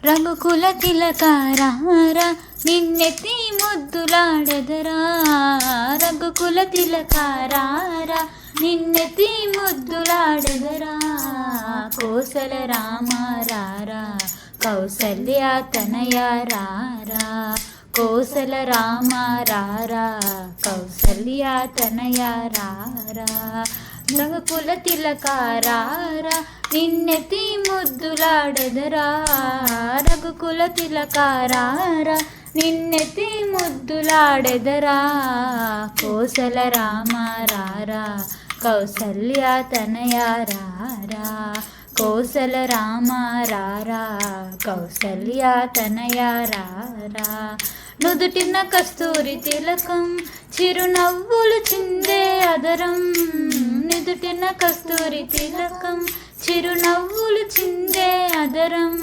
రఘుకుల తిలకారారా నిన్నెత్తి ముద్దులాడెదరా. రఘుకుల తిలకారారా నిన్నెత్తి ముద్దులాడెదరా. కోసల రామారారా కౌసల్య తనయారారా. కోసల రామారారా కౌసల్య తనయారారా. రఘుకుల తిలకారారా నిన్నెత్తి ముద్దులాడెదరా. రఘుకుల తిలకారారా నిన్నెత్తి ముద్దులాడెదరా. కోసల రామారారా కౌసల్య తనయారారా. కోసల రామారారా కౌసల్య తనయారారా. నుదుటిన కస్తూరి తిలకం చిరునవ్వులు చిందే అదరం. నుదుటిన కస్తూరి తిలకం చిరునవ్వులు చిందే అదరం.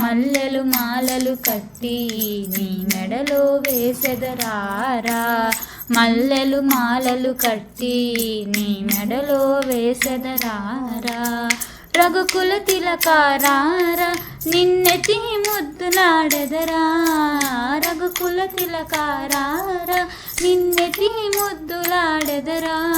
మల్లెలు మాలలు కట్టి నీ మెడలో వేసెదరారా. మల్లెలు మాలలు కట్టి నీ మెడలో వేసెదరారా. రఘుకుల తిలకారారా నిన్నెత్తి ముద్దులాడెదరా. రఘుకుల తిలకారారా నిన్నెత్తి ముద్దులాడెదరా.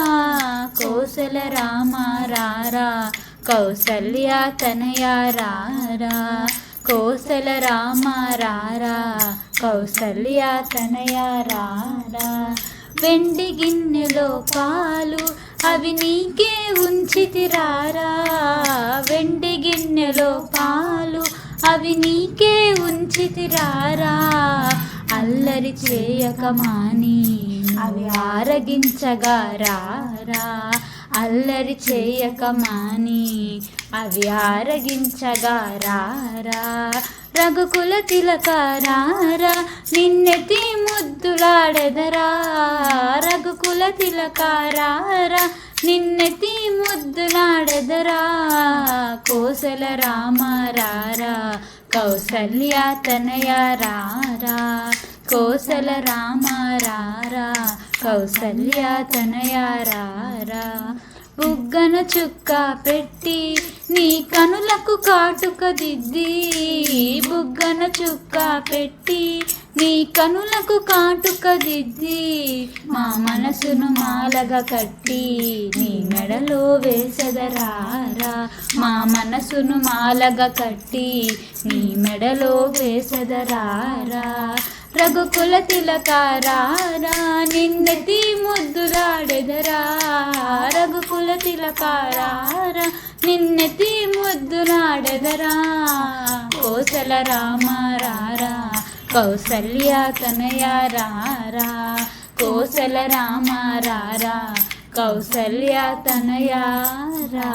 కోసల రామారారా కౌసల్య తనయారారా. కోసల రామారారా కౌసల్య తనయారారా. వెండి గిన్నెలో పాలు అవి నీకే ఉంచితిరారా. వెండి గిన్నెలో పాలు అవి నీకే ఉంచితిరారా. అల్లరి చేయక మాని అవి ఆరగించగా రారా. అల్లరి చేయక మాని అవి ఆరగించగా రారా. రఘుకుల తిలకారారా నిన్నెత్తి ముద్దులాడెదరా. రఘుకుల తిలకారారా నిన్నెత్తి ముద్దులాడెదరా. కోసల రామారారా కౌసల్య తనయారారా. కోసల రామారారా కౌసల్య తనయారారా. బుగ్గన చుక్క పెట్టి నీ కనులకు కాటుక దిద్ది. బుగ్గన చుక్క పెట్టి నీ కనులకు కాటుక దిద్ది. మా మనసును మాలగా కట్టి నీ మెడలో వేసెదరారా. మా మనసును మాలగా కట్టి నీ మెడలో వేసెదరారా. రఘుకుల తిలకారారా నిన్నెత్తి ముద్దులాడెదరా. రఘుకుల తిలకారారా నిన్నెత్తి ముద్దులాడెదరా. కోసల రామారారా కౌసల్య తనయారారా. కోసల రామారారా కౌసల్య తనయారారా.